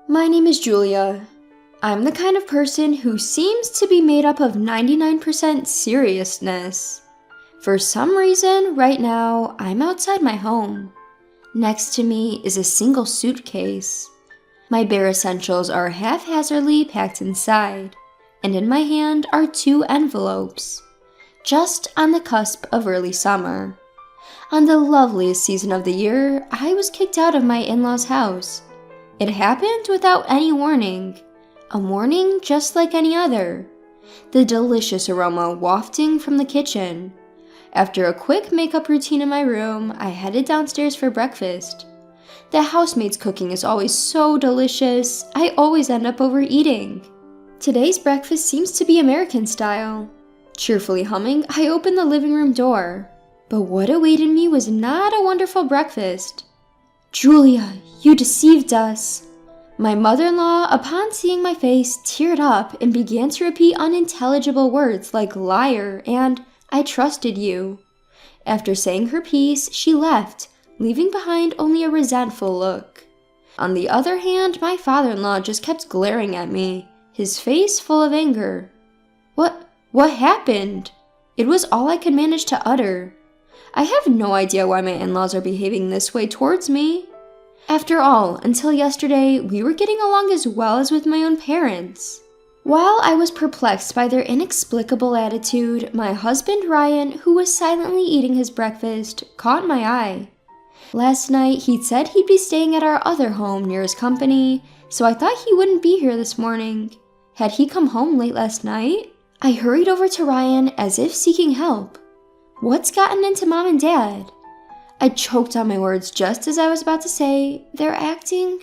My name is Julia. I'm the kind of person who seems to be made up of 99% seriousness. For some reason, right now, I'm outside my home. Next to me is a single suitcase. My bare essentials are haphazardly packed inside, and in my hand are 2 envelopes. Just on the cusp of early summer. On the loveliest season of the year, I was kicked out of my in-laws' house. It happened without any warning. A morning just like any other. The delicious aroma wafting from the kitchen. After a quick makeup routine in my room, I headed downstairs for breakfast. The housemaid's cooking is always so delicious, I always end up overeating. Today's breakfast seems to be American style. Cheerfully humming, I opened the living room door. But what awaited me was not a wonderful breakfast. "Julia, you deceived us." My mother-in-law, upon seeing my face, teared up and began to repeat unintelligible words like liar and "I trusted you." After saying her piece, she left, leaving behind only a resentful look. On the other hand, my father-in-law just kept glaring at me, his face full of anger. What happened? It was all I could manage to utter. I have no idea why my in-laws are behaving this way towards me. After all, until yesterday, we were getting along as well as with my own parents. While I was perplexed by their inexplicable attitude, my husband Ryan, who was silently eating his breakfast, caught my eye. Last night, he'd said he'd be staying at our other home near his company, so I thought he wouldn't be here this morning. Had he come home late last night? I hurried over to Ryan as if seeking help. What's gotten into Mom and Dad? I choked on my words just as I was about to say, they're acting.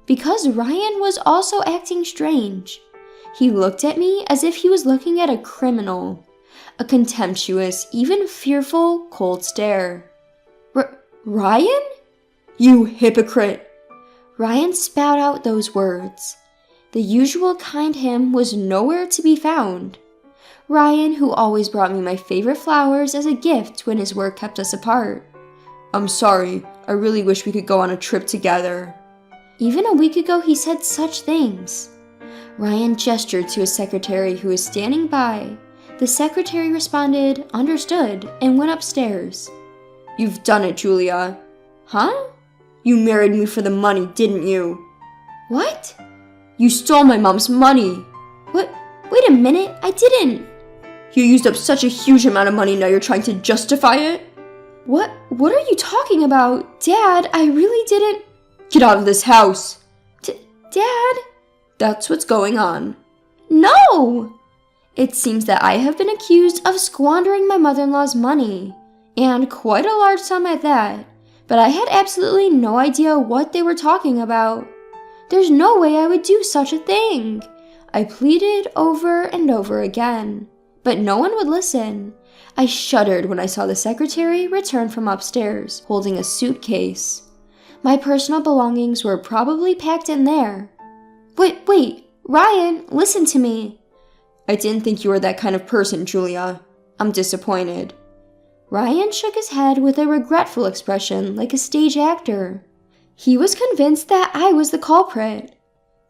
Because Ryan was also acting strange. He looked at me as if he was looking at a criminal. A contemptuous, even fearful, cold stare. Ryan? You hypocrite! Ryan spat out those words. The usual kind him was nowhere to be found. Ryan, who always brought me my favorite flowers as a gift when his work kept us apart. "I'm sorry, I really wish we could go on a trip together." Even a week ago he said such things. Ryan gestured to his secretary who was standing by. The secretary responded, understood, and went upstairs. "You've done it, Julia." "Huh?" "You married me for the money, didn't you?" "What?" "You stole my mom's money." "What? Wait a minute, I didn't." "You used up such a huge amount of money, now you're trying to justify it?" What are you talking about? Dad, I really didn't." "Get out of this house." Dad?" "That's what's going on." "No!" It seems that I have been accused of squandering my mother-in-law's money, and quite a large sum at that, but I had absolutely no idea what they were talking about. There's no way I would do such a thing. I pleaded over and over again, but no one would listen. I shuddered when I saw the secretary return from upstairs, holding a suitcase. My personal belongings were probably packed in there. Wait, Ryan, listen to me." "I didn't think you were that kind of person, Julia. I'm disappointed." Ryan shook his head with a regretful expression like a stage actor. He was convinced that I was the culprit.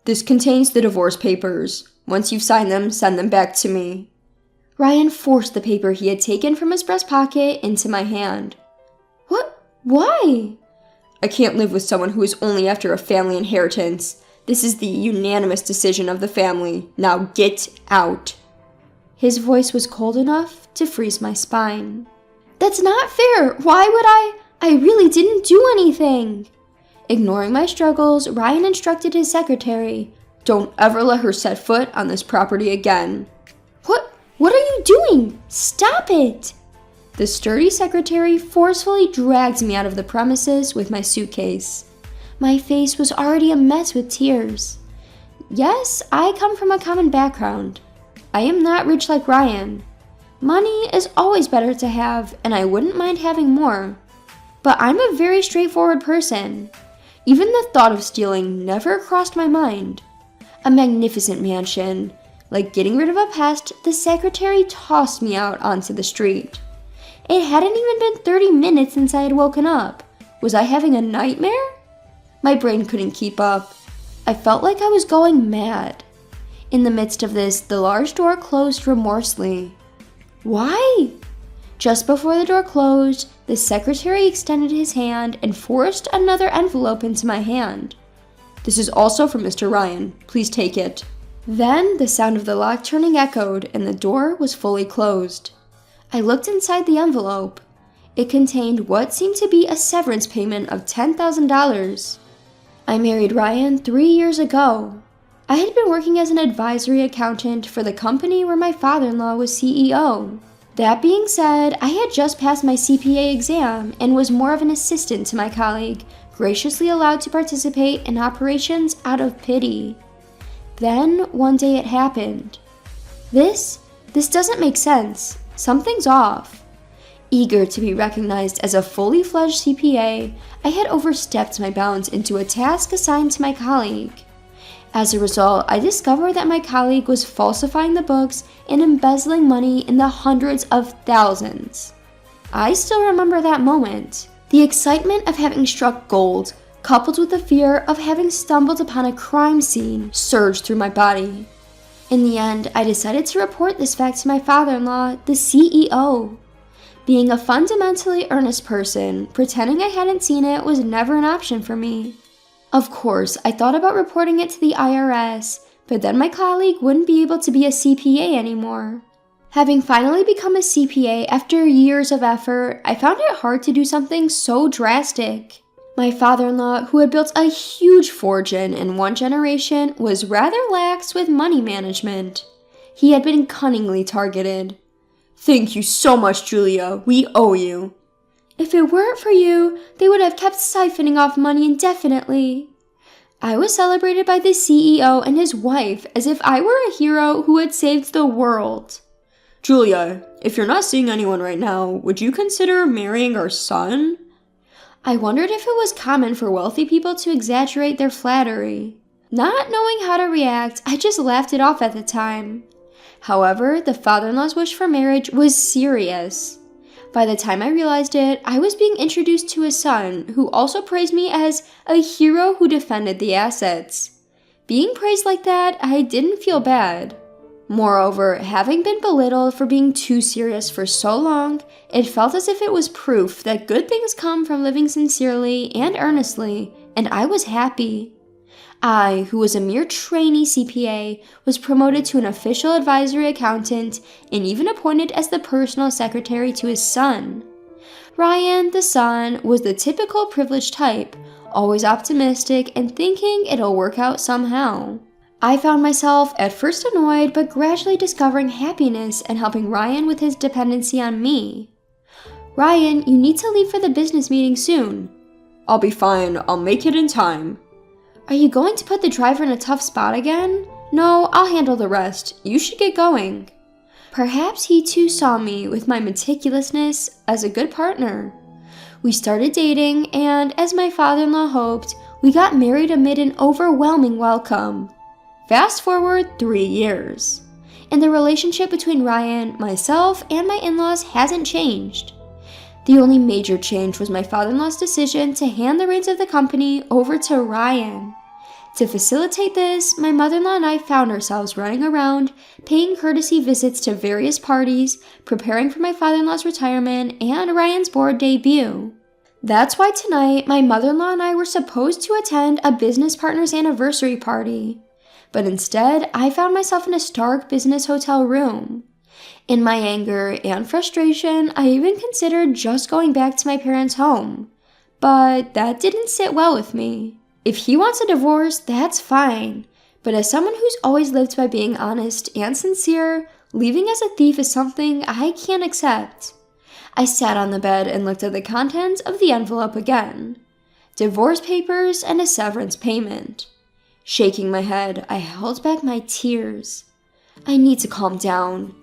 "This contains the divorce papers. Once you've signed them, send them back to me." Ryan forced the paper he had taken from his breast pocket into my hand. "What? Why?" "I can't live with someone who is only after a family inheritance. This is the unanimous decision of the family. Now get out." His voice was cold enough to freeze my spine. "That's not fair. Why would I? I really didn't do anything." Ignoring my struggles, Ryan instructed his secretary, "Don't ever let her set foot on this property again." What are you doing? Stop it!" The sturdy secretary forcefully dragged me out of the premises with my suitcase. My face was already a mess with tears. Yes, I come from a common background. I am not rich like Ryan. Money is always better to have, and I wouldn't mind having more. But I'm a very straightforward person. Even the thought of stealing never crossed my mind. A magnificent mansion. Like getting rid of a pest, the secretary tossed me out onto the street. It hadn't even been 30 minutes since I had woken up. Was I having a nightmare? My brain couldn't keep up. I felt like I was going mad. In the midst of this, the large door closed remorselessly. Why? Just before the door closed, the secretary extended his hand and forced another envelope into my hand. This is also from Mr. Ryan. Please take it. Then the sound of the lock turning echoed and the door was fully closed. I looked inside the envelope. It contained what seemed to be a severance payment of $10,000. I married Ryan 3 years ago. I had been working as an advisory accountant for the company where my father-in-law was CEO. That being said, I had just passed my CPA exam and was more of an assistant to my colleague, graciously allowed to participate in operations out of pity. Then, one day it happened. This doesn't make sense. Something's off. Eager to be recognized as a fully fledged CPA, I had overstepped my bounds into a task assigned to my colleague. As a result, I discovered that my colleague was falsifying the books and embezzling money in the hundreds of thousands. I still remember that moment. The excitement of having struck gold, coupled with the fear of having stumbled upon a crime scene, surged through my body. In the end, I decided to report this fact to my father-in-law, the CEO. Being a fundamentally earnest person, pretending I hadn't seen it was never an option for me. Of course, I thought about reporting it to the IRS, but then my colleague wouldn't be able to be a CPA anymore. Having finally become a CPA after years of effort, I found it hard to do something so drastic. My father-in-law, who had built a huge fortune in one generation, was rather lax with money management. He had been cunningly targeted. Thank you so much, Julia. We owe you. If it weren't for you, they would have kept siphoning off money indefinitely. I was celebrated by the CEO and his wife as if I were a hero who had saved the world. Julia, if you're not seeing anyone right now, would you consider marrying our son? I wondered if it was common for wealthy people to exaggerate their flattery. Not knowing how to react, I just laughed it off at the time. However, the father-in-law's wish for marriage was serious. By the time I realized it, I was being introduced to his son, who also praised me as a hero who defended the assets. Being praised like that, I didn't feel bad. Moreover, having been belittled for being too serious for so long, it felt as if it was proof that good things come from living sincerely and earnestly, and I was happy. I, who was a mere trainee CPA, was promoted to an official advisory accountant and even appointed as the personal secretary to his son. Ryan, the son, was the typical privileged type, always optimistic and thinking it'll work out somehow. I found myself at first annoyed but gradually discovering happiness and helping Ryan with his dependency on me. Ryan, you need to leave for the business meeting soon. I'll be fine. I'll make it in time. Are you going to put the driver in a tough spot again? No, I'll handle the rest. You should get going. Perhaps he too saw me with my meticulousness as a good partner. We started dating, and as my father-in-law hoped, we got married amid an overwhelming welcome. Fast forward 3 years, and the relationship between Ryan, myself, and my in-laws hasn't changed. The only major change was my father-in-law's decision to hand the reins of the company over to Ryan. To facilitate this, my mother-in-law and I found ourselves running around, paying courtesy visits to various parties, preparing for my father-in-law's retirement and Ryan's board debut. That's why tonight, my mother-in-law and I were supposed to attend a business partner's anniversary party. But instead, I found myself in a stark business hotel room. In my anger and frustration, I even considered just going back to my parents' home. But that didn't sit well with me. If he wants a divorce, that's fine. But as someone who's always lived by being honest and sincere, leaving as a thief is something I can't accept. I sat on the bed and looked at the contents of the envelope again. Divorce papers and a severance payment. Shaking my head, I held back my tears. I need to calm down.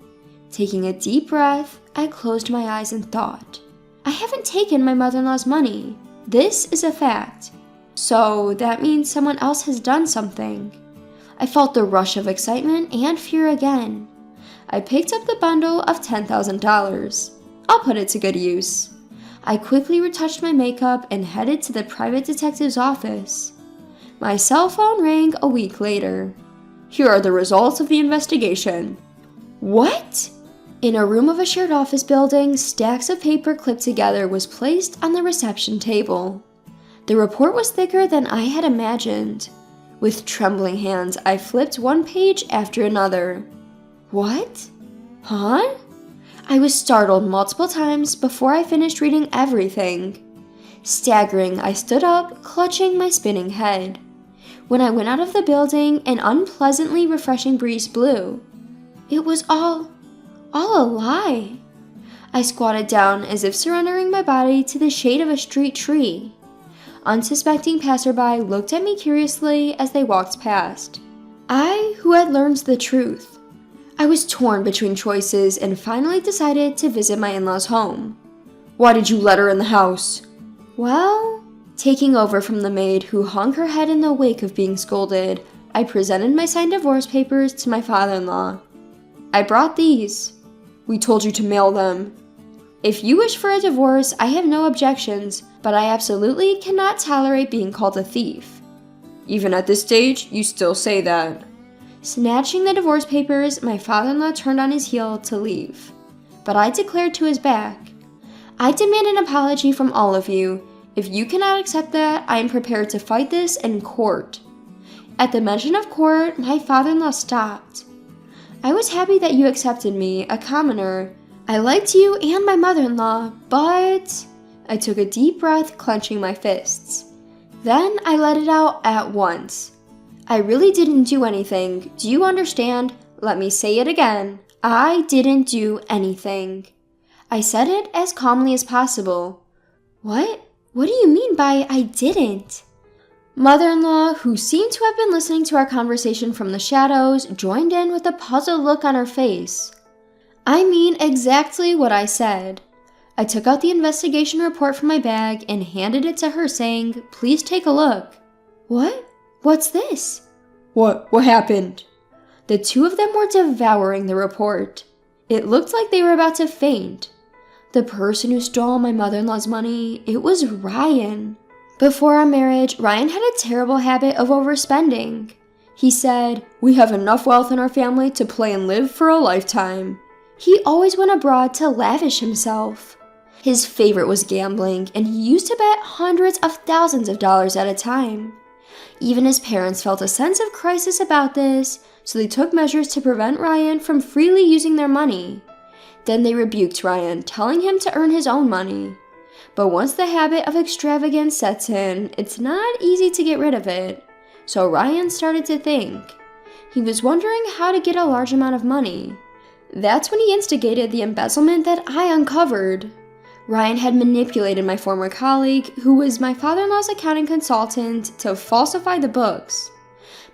Taking a deep breath, I closed my eyes and thought. I haven't taken my mother-in-law's money. This is a fact. So that means someone else has done something. I felt the rush of excitement and fear again. I picked up the bundle of $10,000. I'll put it to good use. I quickly retouched my makeup and headed to the private detective's office. My cell phone rang a week later. "Here are the results of the investigation." What? In a room of a shared office building, stacks of paper clipped together was placed on the reception table. The report was thicker than I had imagined. With trembling hands, I flipped one page after another. What? Huh? I was startled multiple times before I finished reading everything. Staggering, I stood up, clutching my spinning head. When I went out of the building, an unpleasantly refreshing breeze blew. It was all a lie. I squatted down as if surrendering my body to the shade of a street tree. Unsuspecting passerby looked at me curiously as they walked past. I, who had learned the truth. I was torn between choices and finally decided to visit my in-laws' home. "Why did you let her in the house?" Well, taking over from the maid who hung her head in the wake of being scolded, I presented my signed divorce papers to my father-in-law. "I brought these." "We told you to mail them." "If you wish for a divorce, I have no objections, but I absolutely cannot tolerate being called a thief." "Even at this stage, you still say that." Snatching the divorce papers, my father-in-law turned on his heel to leave. But I declared to his back, "I demand an apology from all of you. If you cannot accept that, I am prepared to fight this in court." At the mention of court, my father-in-law stopped. "I was happy that you accepted me, a commoner. I liked you and my mother-in-law, but..." I took a deep breath, clenching my fists. Then I let it out at once. "I really didn't do anything. Do you understand? Let me say it again. I didn't do anything." I said it as calmly as possible. What? What do you mean by I didn't? Mother-in-law, who seemed to have been listening to our conversation from the shadows, joined in with a puzzled look on her face. "I mean exactly what I said." I took out the investigation report from my bag and handed it to her, saying, "Please take a look." "What? What's this?" What happened?" The two of them were devouring the report. It looked like they were about to faint. The person who stole my mother-in-law's money, it was Ryan. Before our marriage, Ryan had a terrible habit of overspending. He said, "We have enough wealth in our family to play and live for a lifetime." He always went abroad to lavish himself. His favorite was gambling, and he used to bet hundreds of thousands of dollars at a time. Even his parents felt a sense of crisis about this, so they took measures to prevent Ryan from freely using their money. Then they rebuked Ryan, telling him to earn his own money. But once the habit of extravagance sets in, it's not easy to get rid of it. So Ryan started to think. He was wondering how to get a large amount of money. That's when he instigated the embezzlement that I uncovered. Ryan had manipulated my former colleague, who was my father-in-law's accounting consultant, to falsify the books.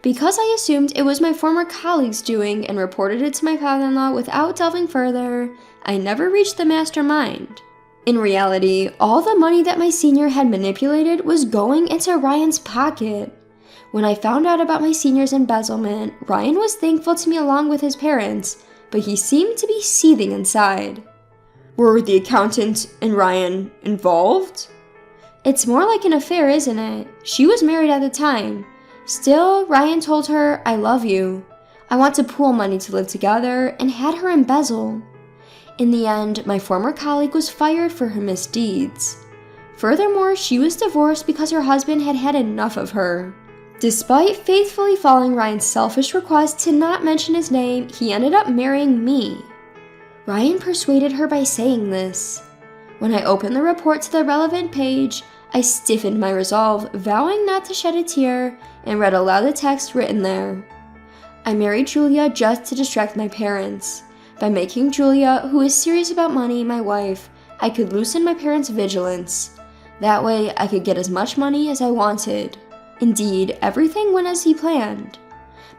Because I assumed it was my former colleague's doing and reported it to my father-in-law without delving further, I never reached the mastermind. In reality, all the money that my senior had manipulated was going into Ryan's pocket. When I found out about my senior's embezzlement, Ryan was thankful to me along with his parents, but he seemed to be seething inside. Were the accountant and Ryan involved? It's more like an affair, isn't it? She was married at the time. Still, Ryan told her, "I love you. I want to pool money to live together," and had her embezzle. In the end, my former colleague was fired for her misdeeds. Furthermore, she was divorced because her husband had had enough of her. Despite faithfully following Ryan's selfish request to not mention his name, he ended up marrying me. Ryan persuaded her by saying this. When I opened the report to the relevant page, I stiffened my resolve, vowing not to shed a tear, and read aloud the text written there. "I married Julia just to distract my parents. By making Julia, who is serious about money, my wife, I could loosen my parents' vigilance. That way, I could get as much money as I wanted. Indeed, everything went as he planned.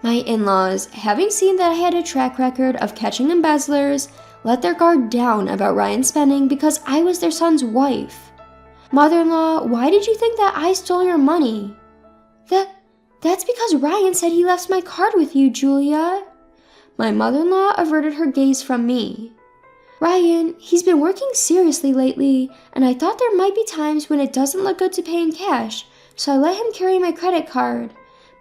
My in-laws, having seen that I had a track record of catching embezzlers, let their guard down about Ryan's spending because I was their son's wife. Mother-in-law, why did you think that I stole your money?" That's because Ryan said he left my card with you, Julia." My mother-in-law averted her gaze from me. "Ryan, he's been working seriously lately, and I thought there might be times when it doesn't look good to pay in cash, so I let him carry my credit card.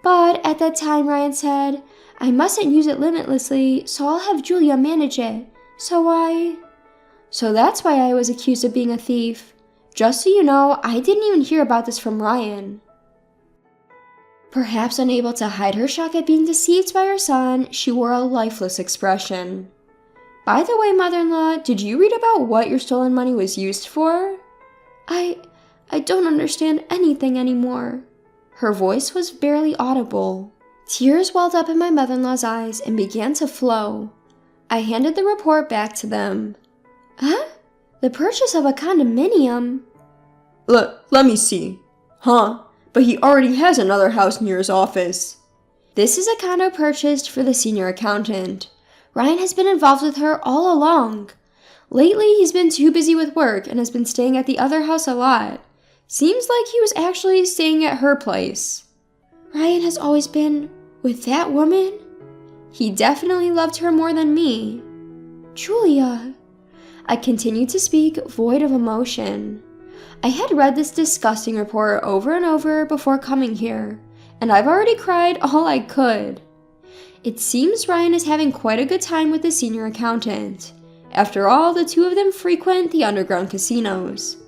But at that time, Ryan said, I mustn't use it limitlessly, so I'll have Julia manage it. So that's why I was accused of being a thief. Just so you know, I didn't even hear about this from Ryan. Perhaps unable to hide her shock at being deceived by her son, she wore a lifeless expression. By the way, mother-in-law, did you read about what your stolen money was used for? I don't understand anything anymore. Her voice was barely audible. Tears welled up in my mother-in-law's eyes and began to flow. I handed the report back to them. Huh? The purchase of a condominium? Let me see. Huh? But he already has another house near his office. This is a condo purchased for the senior accountant. Ryan has been involved with her all along. Lately, he's been too busy with work and has been staying at the other house a lot. Seems like he was actually staying at her place. Ryan has always been with that woman? He definitely loved her more than me. Julia. I continued to speak, void of emotion. I had read this disgusting report over and over before coming here, and I've already cried all I could. It seems Ryan is having quite a good time with the senior accountant. After all, the two of them frequent the underground casinos.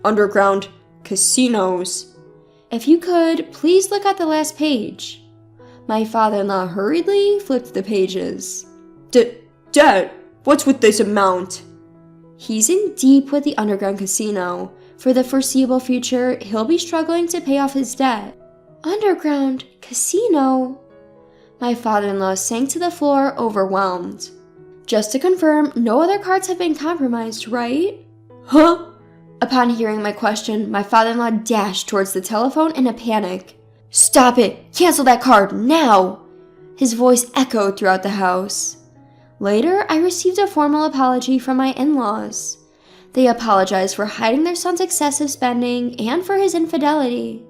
Underground casinos? If you could, please look at the last page. My father-in-law hurriedly flipped the pages. Dad, what's with this amount? He's in deep with the underground casino. For the foreseeable future, he'll be struggling to pay off his debt. Underground casino? My father-in-law sank to the floor, overwhelmed. Just to confirm, no other cards have been compromised, right? Huh? Upon hearing my question, my father-in-law dashed towards the telephone in a panic. Stop it! Cancel that card, now! His voice echoed throughout the house. Later, I received a formal apology from my in-laws. They apologized for hiding their son's excessive spending and for his infidelity.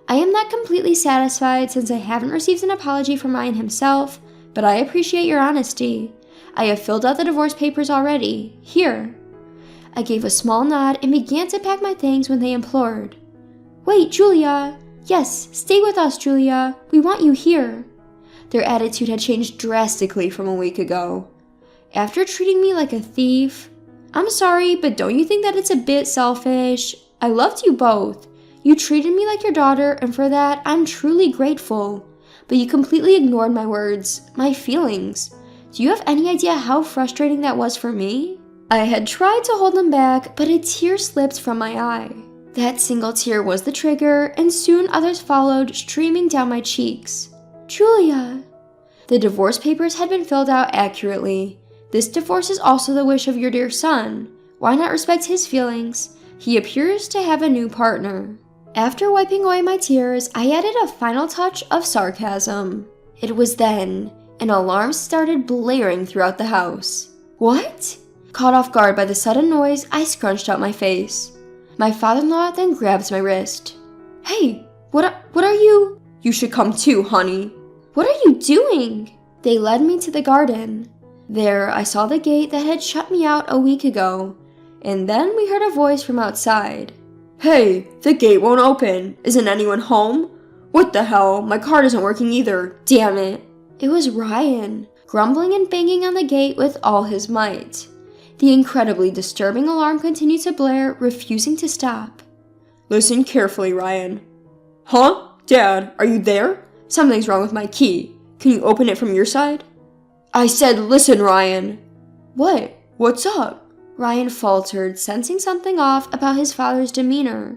I am not completely satisfied since I haven't received an apology from Ryan himself, but I appreciate your honesty. I have filled out the divorce papers already. Here. I gave a small nod and began to pack my things when they implored. Wait, Julia! Yes, stay with us, Julia. We want you here. Their attitude had changed drastically from a week ago. After treating me like a thief, I'm sorry, but don't you think that it's a bit selfish? I loved you both. You treated me like your daughter, and for that, I'm truly grateful. But you completely ignored my words, my feelings. Do you have any idea how frustrating that was for me? I had tried to hold them back, but a tear slipped from my eye. That single tear was the trigger, and soon others followed, streaming down my cheeks. Julia! The divorce papers had been filled out accurately. This divorce is also the wish of your dear son. Why not respect his feelings? He appears to have a new partner. After wiping away my tears, I added a final touch of sarcasm. It was then an alarm started blaring throughout the house. What? Caught off guard by the sudden noise, I scrunched up my face. My father-in-law then grabbed my wrist. Hey, what are you? You should come too, honey. What are you doing? They led me to the garden. There, I saw the gate that had shut me out a week ago, and then we heard a voice from outside. Hey, the gate won't open. Isn't anyone home? What the hell? My card isn't working either. Damn it. It was Ryan, grumbling and banging on the gate with all his might. The incredibly disturbing alarm continued to blare, refusing to stop. Listen carefully, Ryan. Huh? Dad, are you there? Something's wrong with my key. Can you open it from your side? I said listen, Ryan. What? What's up? Ryan faltered, sensing something off about his father's demeanor.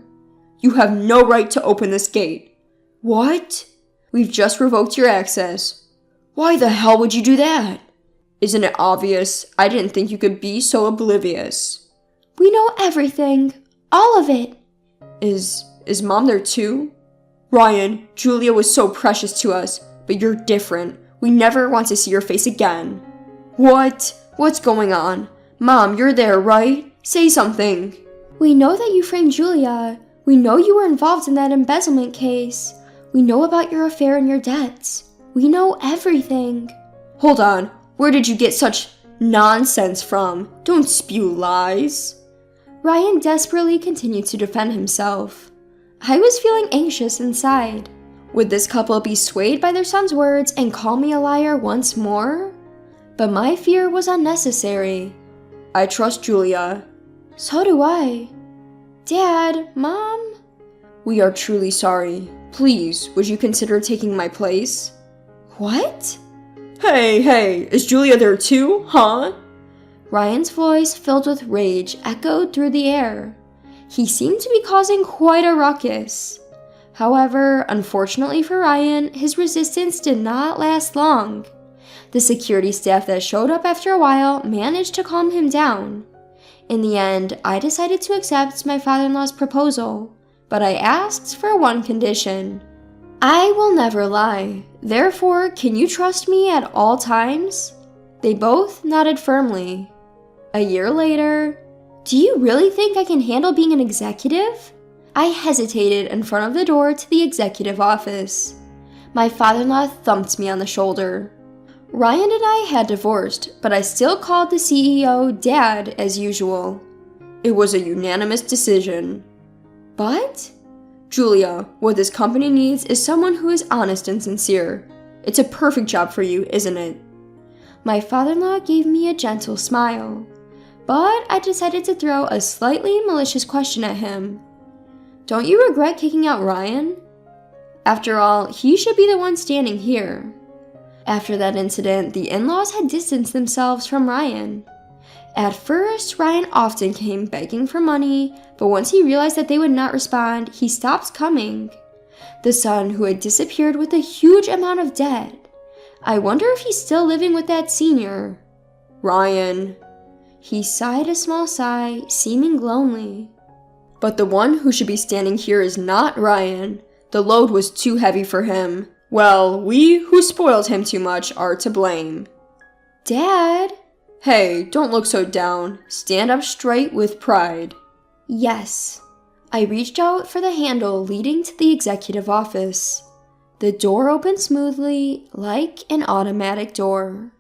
You have no right to open this gate. What? We've just revoked your access. Why the hell would you do that? Isn't it obvious? I didn't think you could be so oblivious. We know everything. All of it. Is Mom there too? Ryan, Julia was so precious to us, but you're different. We never want to see your face again. What? What's going on? Mom, you're there, right? Say something. We know that you framed Julia. We know you were involved in that embezzlement case. We know about your affair and your debts. We know everything. Hold on. Where did you get such nonsense from? Don't spew lies. Ryan desperately continued to defend himself. I was feeling anxious inside. Would this couple be swayed by their son's words and call me a liar once more? But my fear was unnecessary. I trust Julia. So do I. Dad, Mom? We are truly sorry. Please, would you consider taking my place? What? Hey, is Julia there too, huh? Ryan's voice, filled with rage, echoed through the air. He seemed to be causing quite a ruckus. However, unfortunately for Ryan, his resistance did not last long. The security staff that showed up after a while managed to calm him down. In the end, I decided to accept my father-in-law's proposal, but I asked for one condition. I will never lie. Therefore, can you trust me at all times? They both nodded firmly. A year later, do you really think I can handle being an executive? I hesitated in front of the door to the executive office. My father-in-law thumped me on the shoulder. Ryan and I had divorced, but I still called the CEO Dad as usual. It was a unanimous decision. But? Julia, what this company needs is someone who is honest and sincere. It's a perfect job for you, isn't it? My father-in-law gave me a gentle smile, but I decided to throw a slightly malicious question at him. Don't you regret kicking out Ryan? After all, he should be the one standing here. After that incident, the in-laws had distanced themselves from Ryan. At first, Ryan often came begging for money, but once he realized that they would not respond, he stopped coming. The son who had disappeared with a huge amount of debt. I wonder if he's still living with that senior. Ryan. He sighed a small sigh, seeming lonely. But the one who should be standing here is not Ryan. The load was too heavy for him. Well, we who spoiled him too much are to blame. Dad? Hey, don't look so down. Stand up straight with pride. Yes. I reached out for the handle leading to the executive office. The door opened smoothly, like an automatic door.